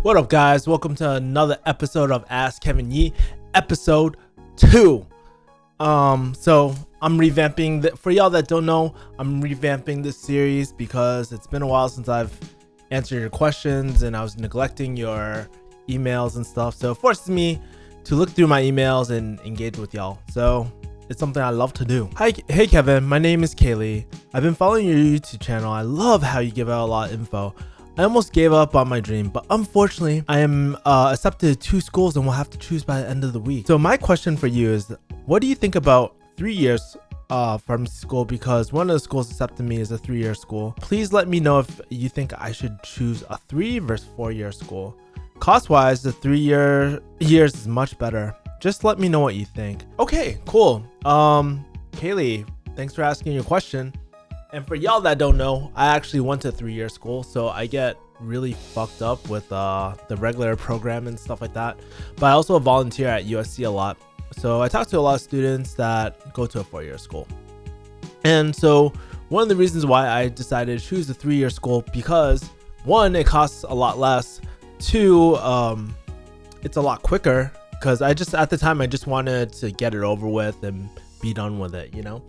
What up, guys? Welcome to another episode of Ask Kevin Yee, episode 2. So I'm revamping for y'all that don't know, I'm revamping this series because it's been a while since I've answered your questions and I was neglecting your emails and stuff. So it forces me to look through my emails and engage with y'all. So it's something I love to do. Hey Kevin, my name is Kaylee. I've been following your YouTube channel. I love how you give out a lot of info. I almost gave up on my dream, but unfortunately, I am accepted to 2 schools and will have to choose by the end of the week. So my question for you is, what do you think about 3 years pharmacy school? Because one of the schools accepted me is a 3-year school. Please let me know if you think I should choose a 3 versus 4-year school. Cost-wise, the 3 years is much better. Just let me know what you think. Okay, cool. Kaylee, thanks for asking your question. And for y'all that don't know, I actually went to 3-year school, so I get really fucked up with the regular program and stuff like that. But I also volunteer at USC a lot, so I talk to a lot of students that go to a 4-year school. And so one of the reasons why I decided to choose the 3-year school, because 1, it costs a lot less. 2, it's a lot quicker, because at the time I just wanted to get it over with and be done with it, you know.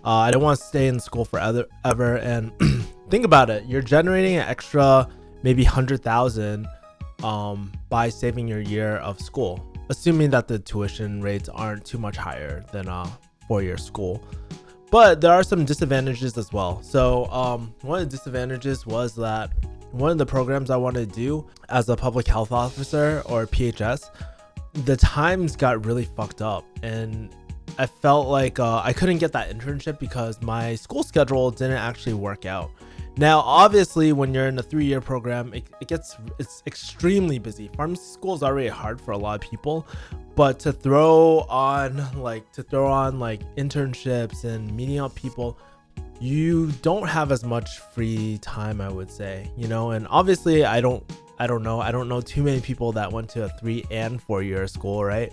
I don't want to stay in school forever, and think about it, you're generating an extra maybe 100,000 by saving your year of school, assuming that the tuition rates aren't too much higher than a 4-year school. But there are some disadvantages as well. So one of the disadvantages was that one of the programs I wanted to do as a public health officer, or PHS, the times got really fucked up, and I felt like I couldn't get that internship because my school schedule didn't actually work out. Now, obviously, when you're in a 3-year program, it's extremely busy. Pharmacy school is already hard for a lot of people, but to throw on internships and meeting up people, you don't have as much free time, I would say, you know. And obviously, I don't know too many people that went to a 3 and 4-year school, right?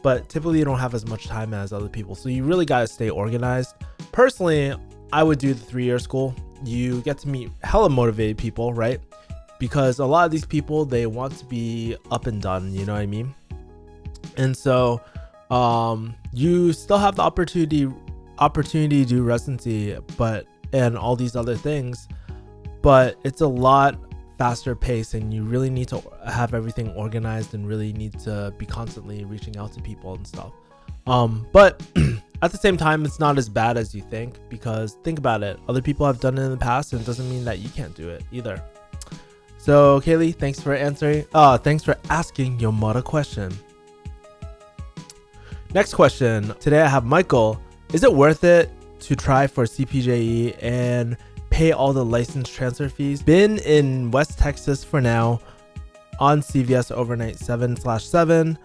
But typically you don't have as much time as other people, so you really got to stay organized. Personally, I would do the 3-year school. You get to meet hella motivated people, right? Because a lot of these people, they want to be up and done, you know what I mean? And so you still have the opportunity to do residency and all these other things, but it's a lot faster pace, and you really need to have everything organized and really need to be constantly reaching out to people and stuff. But at the same time, it's not as bad as you think, because think about it, other people have done it in the past, and it doesn't mean that you can't do it either. So Kaylee, thanks for asking your mother question. Next question. Today I have Michael. Is it worth it to try for CPJE and pay all the license transfer fees? Been in West Texas for now, on CVS overnight 7/7.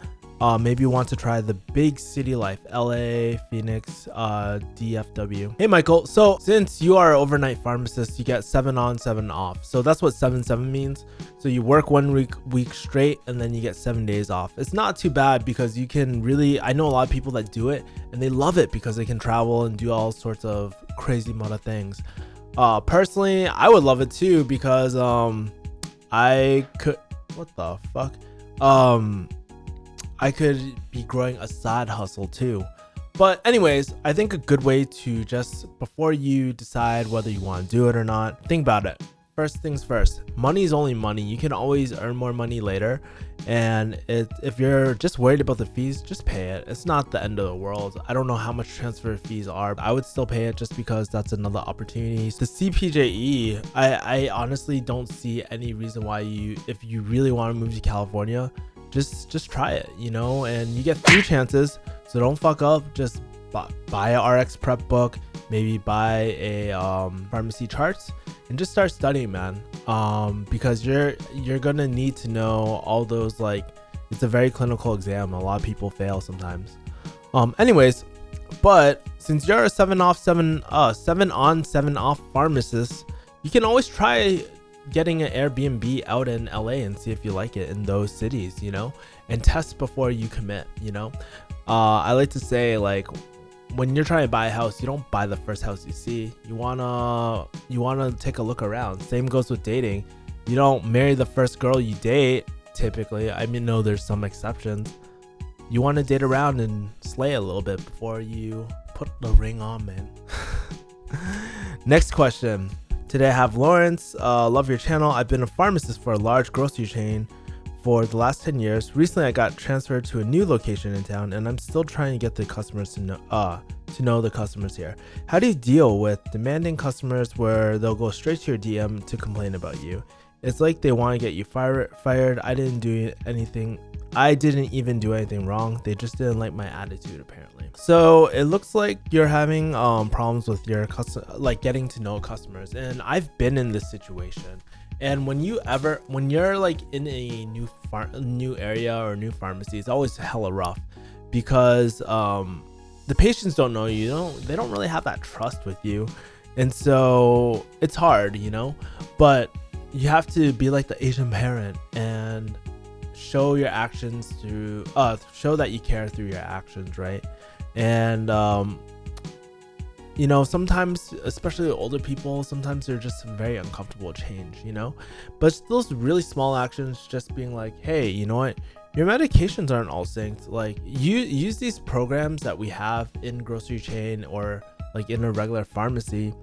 Maybe you want to try the big city life, LA, Phoenix, DFW. Hey Michael, so since you are an overnight pharmacist, you get 7 on, 7 off. So that's what 7/7 means. So you work 1 week straight, and then you get 7 days off. It's not too bad, because you can really, I know a lot of people that do it and they love it because they can travel and do all sorts of crazy amount of things. Personally, I would love it too, because I could be growing a side hustle too. But anyways, I think a good way to just, before you decide whether you want to do it or not, think about it. First things first, money is only money. You can always earn more money later, and if you're just worried about the fees, just pay it. It's not the end of the world. I don't know how much transfer fees are, but I would still pay it, just because that's another opportunity. The CPJE, I honestly don't see any reason why if you really want to move to California, just try it, you know. And you get 3 chances, so don't fuck up. Just buy a RX prep book, maybe buy a pharmacy charts, and just start studying, man. Because you're gonna need to know all those, like, it's a very clinical exam. A lot of people fail sometimes. Anyways, but since you're a 7 on 7 off pharmacist, you can always try getting an Airbnb out in LA and see if you like it in those cities, you know, and test before you commit, you know. I like to say, like, when you're trying to buy a house, you don't buy the first house you see. You wanna take a look around. Same goes with dating. You don't marry the first girl you date typically. I mean, no, there's some exceptions. You want to date around and slay a little bit before you put the ring on, man. Next question. Today I have Lawrence. Love your channel. I've been a pharmacist for a large grocery chain for the last 10 years. Recently, I got transferred to a new location in town, and I'm still trying to get the customers to know the customers here. How do you deal with demanding customers where they'll go straight to your DM to complain about you? It's like they want to get you fired. I didn't even do anything wrong. They just didn't like my attitude, apparently. So it looks like you're having problems with your getting to know customers, and I've been in this situation. And when you're like in a new area or new pharmacy, it's always hella rough because the patients don't know you. They don't really have that trust with you, and so it's hard, But you have to be like the Asian parent and show your actions through show that you care through your actions, right? And sometimes, especially older people, sometimes they're just very uncomfortable with change, but those really small actions, just being like, hey, you know what, your medications aren't all synced. Like, you use these programs that we have in grocery chain or like in a regular pharmacy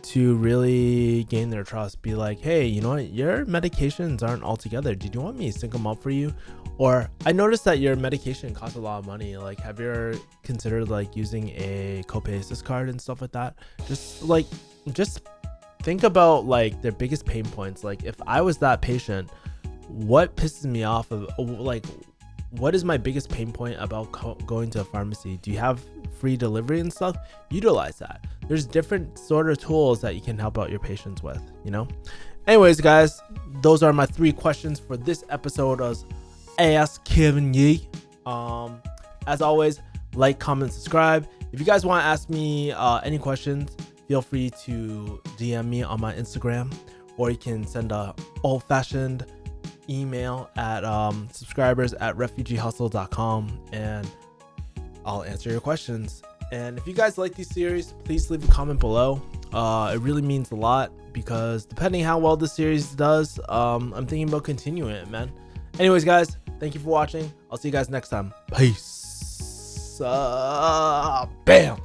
to really gain their trust. Be like, hey, you know what, your medications aren't all together. Did you want me to sync them up for you? Or I noticed that your medication costs a lot of money. Like, have you ever considered like using a copay assist card and stuff like that? Just think about like their biggest pain points. Like, if I was that patient, what pisses me off what is my biggest pain point about going to a pharmacy? Do you have free delivery and stuff? Utilize that. There's different sort of tools that you can help out your patients with, Anyways, guys, those are my 3 questions for this episode of Ask Kevin Yee. As always, like, comment, subscribe. If you guys want to ask me any questions, feel free to DM me on my Instagram, or you can send a old-fashioned email at subscribers@refugeehustle.com, and I'll answer your questions. And if you guys like these series, please leave a comment below. It really means a lot, because depending how well the series does, I'm thinking about continuing it, man. Anyways, guys, thank you for watching. I'll see you guys next time. Peace. Bam.